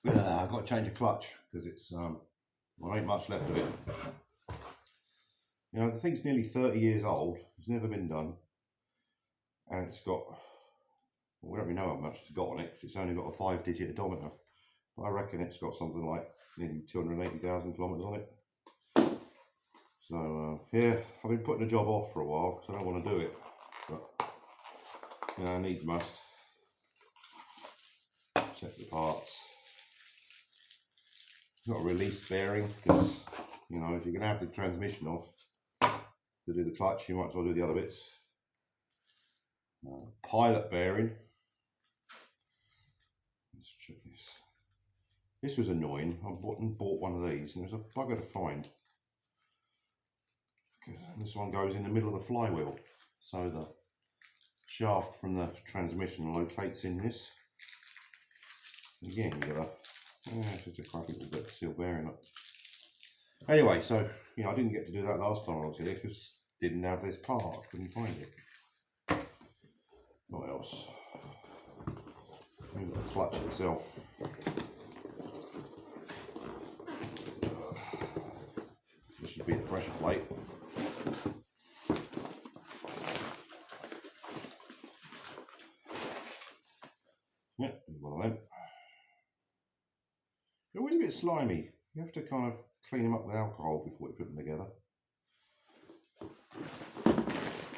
I've got to change a clutch because it's there ain't much left of it. You know, the thing's nearly 30 years old. It's never been done, and it's got, well, we don't really know how much it's got on it because it's only got a 5-digit odometer. But I reckon it's got something like nearly 280,000 kilometres on it. So yeah, I've been putting the job off for a while because I don't want to do it, but you know, needs must. Check the parts. It's got a release bearing because, you know, if you're going to have the transmission off to do the clutch, you might as well do the other bits. Pilot bearing. Let's check this. This was annoying. I bought one of these and it was a bugger to find. This one goes in the middle of the flywheel, so the shaft from the transmission locates in this. Again, you got it's just a crappy little bit of steel bearing up. Anyway, so you know, I didn't get to do that last time I was here because didn't have this part. Couldn't find it. What else? The clutch itself. This should be the pressure plate. Yeah, one of them. They're always a bit slimy. You have to kind of clean them up with alcohol before you put them together.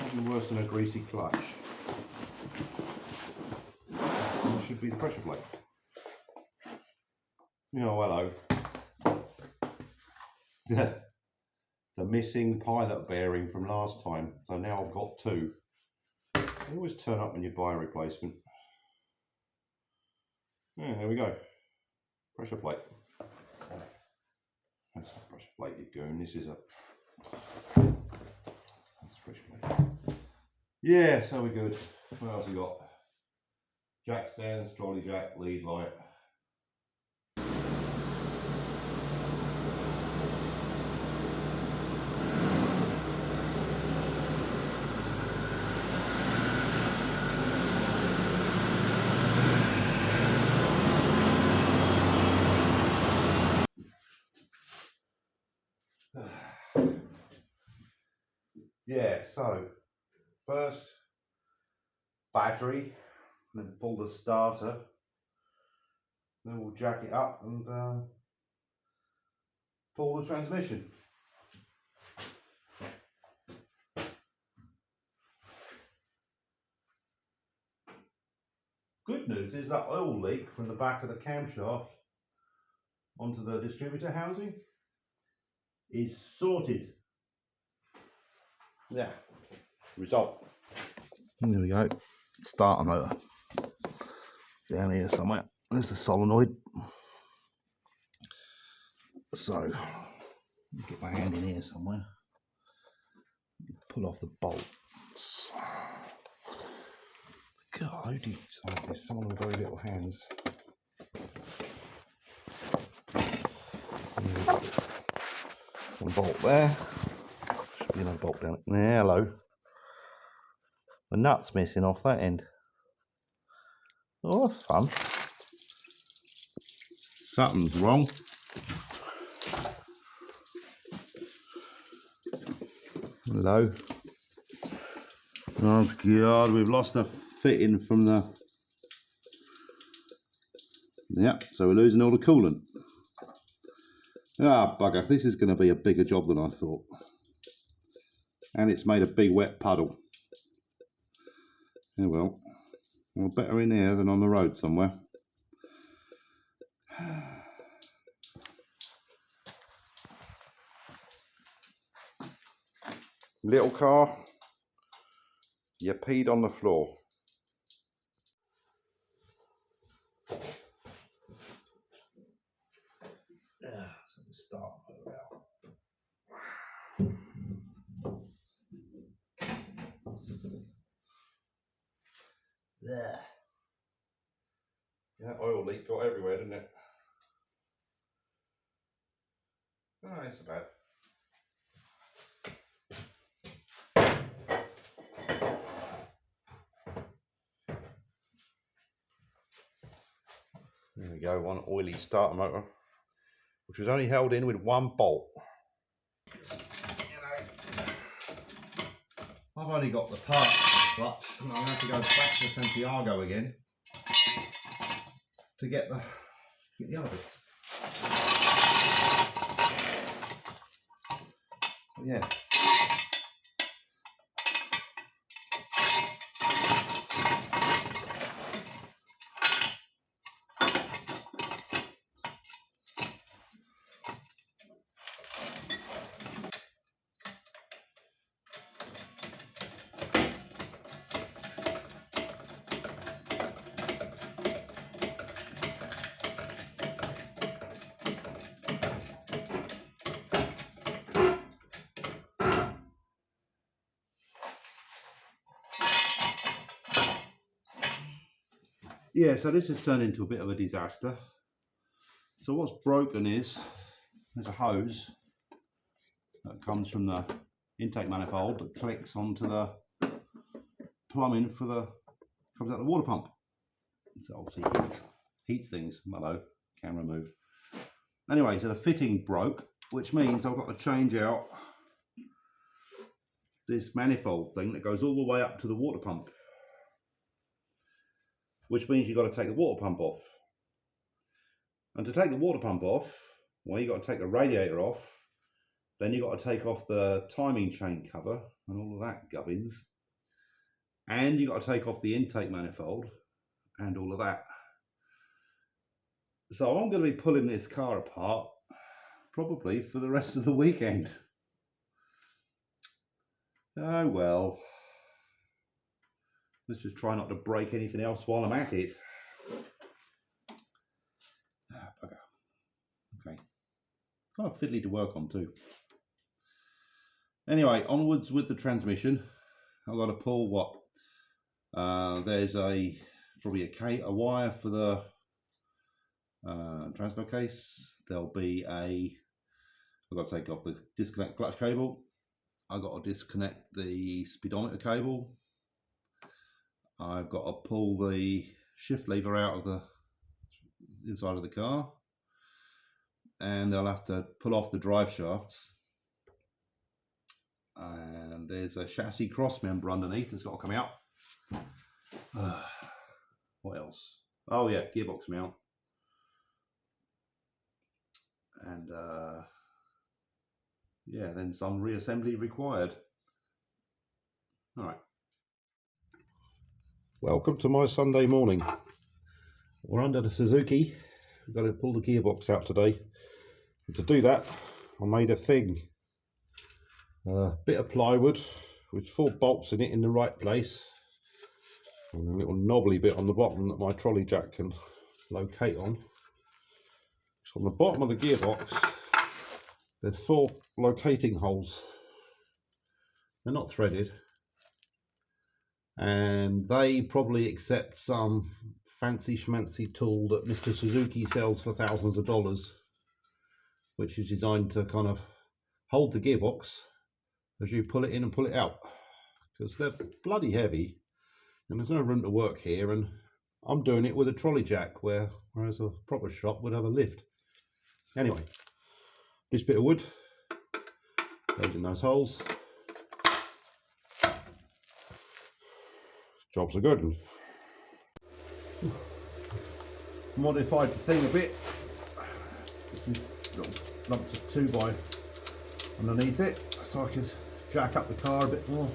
Nothing worse than a greasy clutch. It should be the pressure plate. Oh, hello. The missing pilot bearing from last time. So now I've got two. They always turn up when you buy a replacement. Yeah, there we go. Pressure plate. That's a pressure plate, you goon. This is a. That's pressure plate. Yeah, so we're good. What else we got? Jack stands, trolley jack, lead light. Yeah, so first battery, then pull the starter, then we'll jack it up and pull the transmission. Good news is that oil leak from the back of the camshaft onto the distributor housing is sorted. Yeah, result. There we go. Starter motor down here somewhere. There's the solenoid. So get my hand in here somewhere. Pull off the bolts. God, who did this? Someone with very little hands. One bolt there. Should be another bolt down there. Hello. The nut's missing off that end. Oh, that's fun. Something's wrong. Hello. Oh God, we've lost the fitting from the. Yep, so we're losing all the coolant. Ah, bugger, this is going to be a bigger job than I thought. And it's made a big wet puddle. Oh well, better in here than on the road somewhere. Little car, you peed on the floor. Yeah, so we start motor out. There. Yeah, oil leak got everywhere, didn't it? Oh, it's bad. There we go, one oily starter motor, which was only held in with one bolt. I've only got the part of the clutch, and I'm going to have to go back to Santiago again to get the other bits. But yeah. Yeah, so this has turned into a bit of a disaster. So what's broken is there's a hose that comes from the intake manifold that clicks onto the plumbing for the comes out the water pump. So obviously heats things. Hello, camera moved. Anyway, so the fitting broke, which means I've got to change out this manifold thing that goes all the way up to the water pump. Which means you've got to take the water pump off. And to take the water pump off, well, you've got to take the radiator off, then you've got to take off the timing chain cover and all of that gubbins, and you've got to take off the intake manifold and all of that. So I'm going to be pulling this car apart probably for the rest of the weekend. Oh well. Let's just try not to break anything else while I'm at it. Ah, bugger. Okay. Kind of fiddly to work on too. Anyway, onwards with the transmission. I've got to pull what? There's probably a wire for the transfer case. There'll be I've got to take off the disconnect clutch cable. I've got to disconnect the speedometer cable. I've got to pull the shift lever out of the inside of the car, and I'll have to pull off the drive shafts, and there's a chassis cross member underneath that's got to come out. What else? Oh yeah, gearbox mount, and yeah, then some reassembly required. All right. Welcome to my Sunday morning. We're under the Suzuki. We've got to pull the gearbox out today. And to do that, I made a thing. A bit of plywood with 4 bolts in it in the right place. And a little knobbly bit on the bottom that my trolley jack can locate on. So on the bottom of the gearbox, there's 4 locating holes. They're not threaded. And they probably accept some fancy schmancy tool that Mr. Suzuki sells for thousands of dollars, which is designed to kind of hold the gearbox as you pull it in and pull it out, because they're bloody heavy and there's no room to work here, and I'm doing it with a trolley jack whereas a proper shop would have a lift. Anyway, this bit of wood goes in those holes. Jobs are good. Modified the thing a bit. Some little lumps of 2x underneath it, so I could jack up the car a bit more.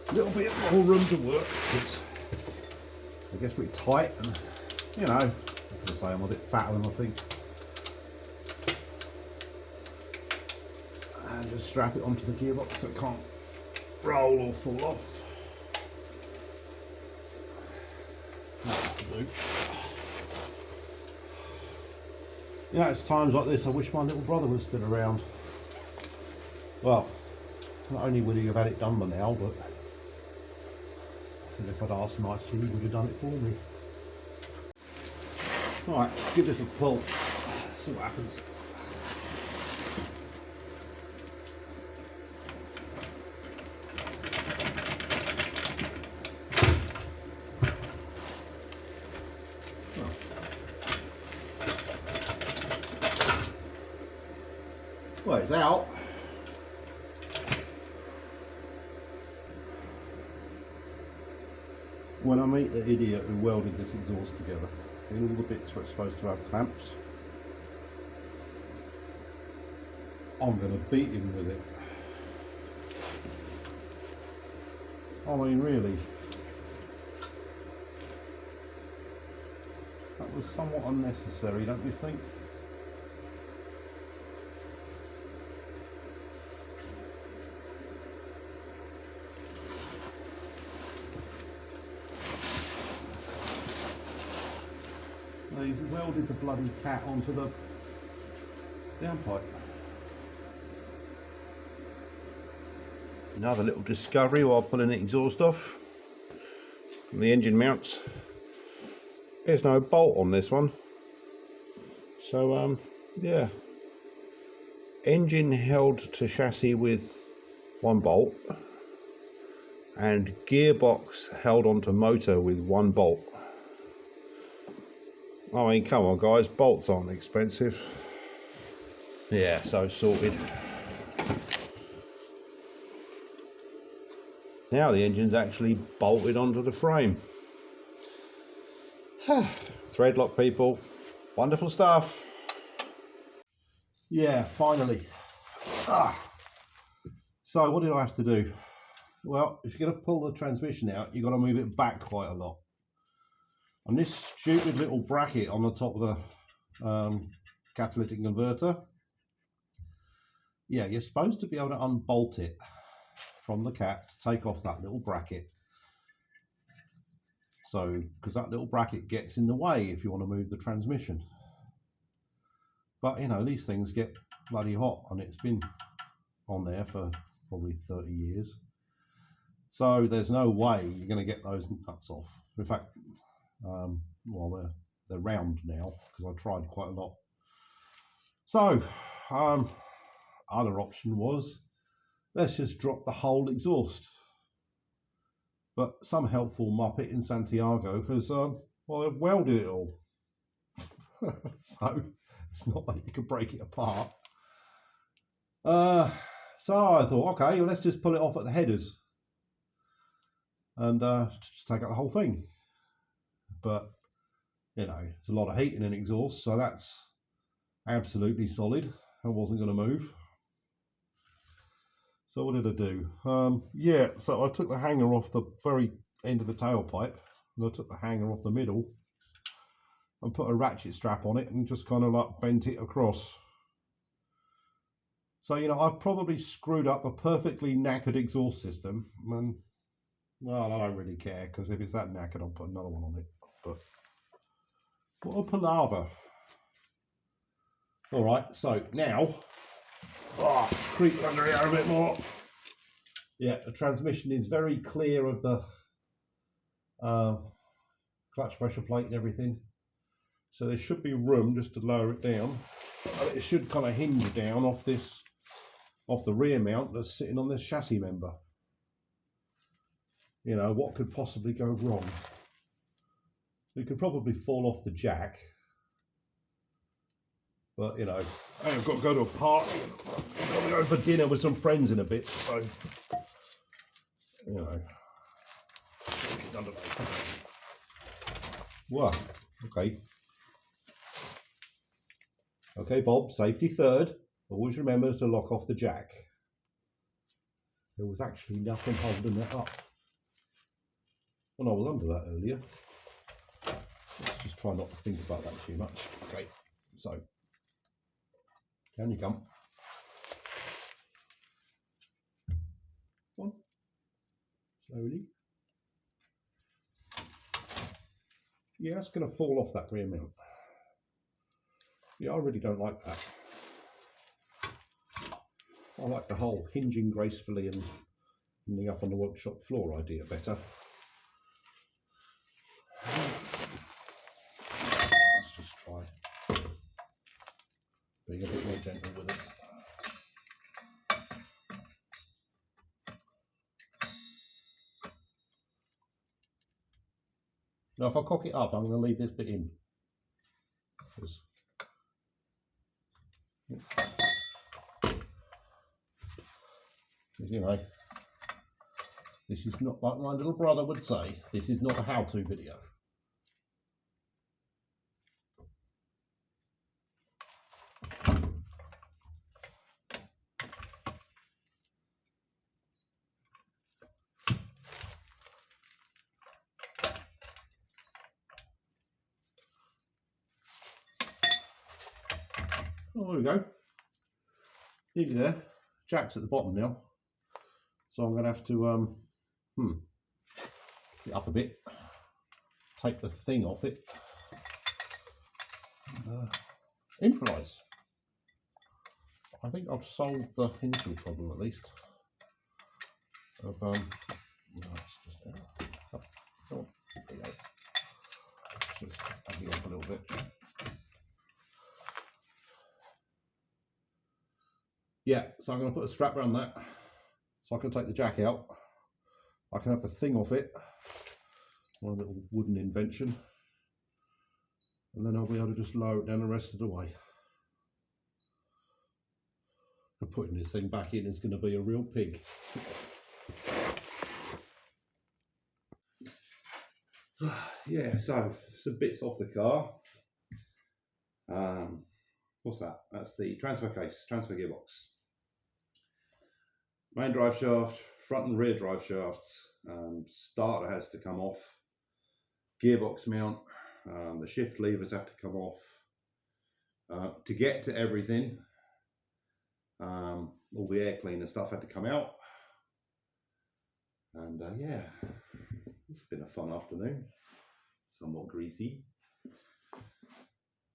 A little bit more room to work. It's, I guess, pretty tight, and you know, I'm gonna say I'm a bit fatter than I think. And just strap it onto the gearbox so it can't roll or fall off. You know, it's times like this I wish my little brother was still around. Well, not only would he have had it done by now, but I think if I'd asked nicely, he would have done it for me. Alright, give this a pull, see what happens. Well, it's out. When I meet the idiot who welded this exhaust together, in all the bits where it's supposed to have clamps, I'm going to beat him with it. I mean, really. That was somewhat unnecessary, don't you think? They welded the bloody cat onto the downpipe. Another little discovery while pulling the exhaust off from the engine mounts. There's no bolt on this one, so yeah, engine held to chassis with one bolt and gearbox held onto motor with one bolt. I mean, come on guys, bolts aren't expensive. Yeah, so sorted. Now the engine's actually bolted onto the frame. Thread lock, people, wonderful stuff. Yeah, finally. So what did I have to do? Well, if you're going to pull the transmission out, you've got to move it back quite a lot. And this stupid little bracket on the top of the catalytic converter, yeah, you're supposed to be able to unbolt it from the cat to take off that little bracket. So, because that little bracket gets in the way if you want to move the transmission. But, you know, these things get bloody hot, and it's been on there for probably 30 years. So there's no way you're going to get those nuts off. In fact, well, they're round now, because I tried quite a lot. So, other option was, let's just drop the whole exhaust. But some helpful muppet in Santiago has, well, they've welded it all. So it's not like you can break it apart. So I thought, okay, well, let's just pull it off at the headers and just take out the whole thing. But, you know, it's a lot of heat in an exhaust, so that's absolutely solid. I wasn't going to move. So what did I do? Yeah, so I took the hanger off the very end of the tailpipe, and I took the hanger off the middle and put a ratchet strap on it and just kind of like bent it across. So, you know, I've probably screwed up a perfectly knackered exhaust system, and, well, I don't really care, because if it's that knackered, I'll put another one on it. But what a palaver. All right, so now, creep under here a bit more. Yeah, the transmission is very clear of the clutch pressure plate and everything. So there should be room just to lower it down. It should kind of hinge down off the rear mount that's sitting on this chassis member. You know, what could possibly go wrong? It could probably fall off the jack. But, you know, I've got to go to a party. I've got to go for dinner with some friends in a bit, so, you know. Well, okay. Okay, Bob, safety third. Always remember to lock off the jack. There was actually nothing holding that up. Well, I was under that earlier. Let's just try not to think about that too much. Okay, so, down you come. One. Slowly. Yeah, it's going to fall off that rear mount. Yeah, I really don't like that. I like the whole hinging gracefully and ending up on the workshop floor idea better. Let's just try being a bit more gentle with it. Now, if I cock it up, I'm going to leave this bit in. Because, you know, this is not, like my little brother would say, this is not a how-to video. Oh, there we go. Nearly there. Jack's at the bottom now, so I'm going to have to get up a bit, take the thing off it, and, improvise. I think I've solved the initial problem at least. Of no, it's just oh, there you go. Just backing up a little bit. Yeah, so I'm going to put a strap around that, so I can take the jack out. I can have the thing off it, one little wooden invention, and then I'll be able to just lower it down the rest of the way. And putting this thing back in is going to be a real pig. Yeah, so some bits off the car. What's that? That's the transfer case, transfer gearbox. Main drive shaft, front and rear drive shafts. Starter has to come off. Gearbox mount. The shift levers have to come off. To get to everything, all the air cleaner stuff had to come out. And yeah, it's been a fun afternoon. Somewhat greasy.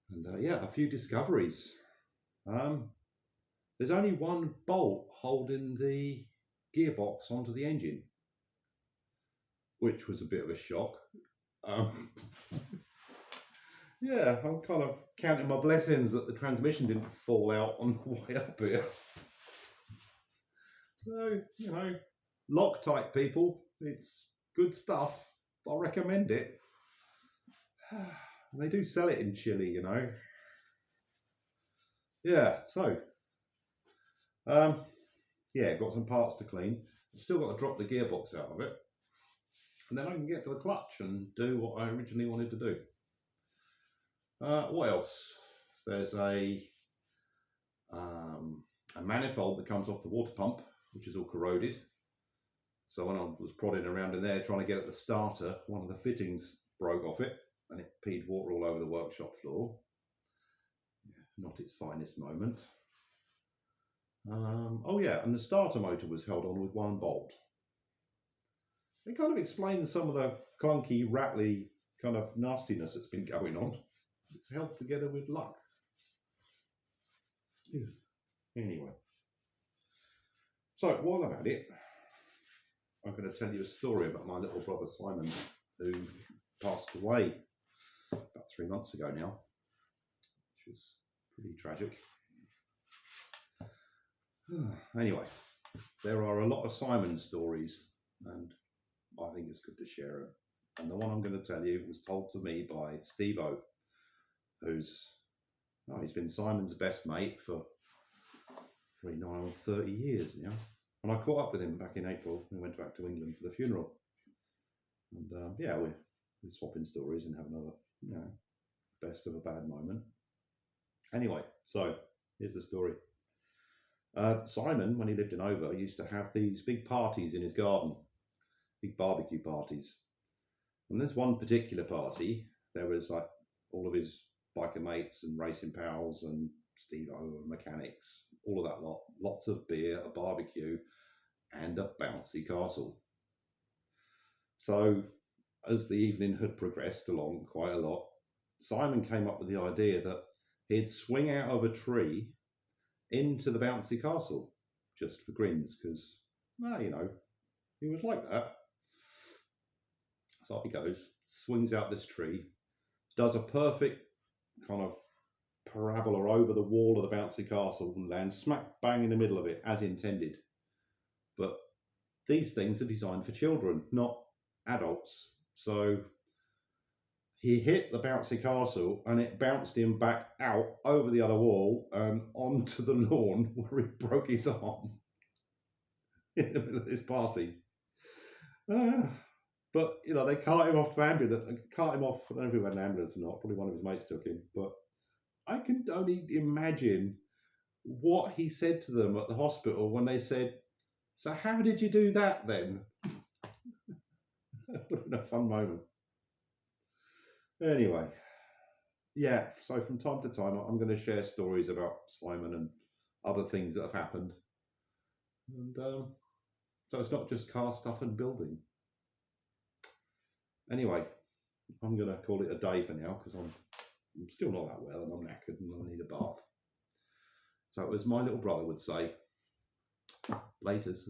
And yeah, a few discoveries. There's only one bolt holding the gearbox onto the engine, which was a bit of a shock. Yeah, I'm kind of counting my blessings that the transmission didn't fall out on the way up here. So, you know, Loctite people, it's good stuff. I recommend it. They do sell it in Chile, you know. Yeah, so yeah, got some parts to clean. Still got to drop the gearbox out of it, and then I can get to the clutch and do what I originally wanted to do. What else? There's a manifold that comes off the water pump, which is all corroded. So when I was prodding around in there trying to get at the starter, one of the fittings broke off it, and it peed water all over the workshop floor. Yeah, not its finest moment. Oh yeah, and the starter motor was held on with one bolt. It kind of explains some of the clunky, rattly kind of nastiness that's been going on. It's held together with luck. Anyway, so while I'm at it, I'm going to tell you a story about my little brother Simon, who passed away about 3 months ago now, which was pretty tragic. Anyway, there are a lot of Simon stories, and I think it's good to share them. And the one I'm going to tell you was told to me by Steve-O, who's, oh, he's been Simon's best mate for pretty nigh on 30 years now. And I caught up with him back in April. We went back to England for the funeral. And yeah, we're swapping stories and having another, you know, best of a bad moment. Anyway, so here's the story. Simon, when he lived in Over, used to have these big parties in his garden, big barbecue parties. And this one particular party, there was like all of his biker mates and racing pals and Steve-O and mechanics, all of that lot, lots of beer, a barbecue, and a bouncy castle. So as the evening had progressed along quite a lot, Simon came up with the idea that he'd swing out of a tree into the bouncy castle, just for grins, because, well, you know, he was like that. So off he goes, swings out this tree, does a perfect kind of parabola over the wall of the bouncy castle and lands smack bang in the middle of it, as intended. But these things are designed for children, not adults. So he hit the bouncy castle and it bounced him back out over the other wall and onto the lawn where he broke his arm. in the middle of this party. But you know, they cart him off to ambulance. Cart him off. I don't know if he had an ambulance or not. Probably one of his mates took him. But I can only imagine what he said to them at the hospital when they said, "So how did you do that then?" That would have been a fun moment. Anyway, yeah. So from time to time, I'm going to share stories about Simon and other things that have happened. And so it's not just car stuff and building. Anyway, I'm going to call it a day for now because I'm still not that well and I'm knackered and I need a bath. So as my little brother would say, laters.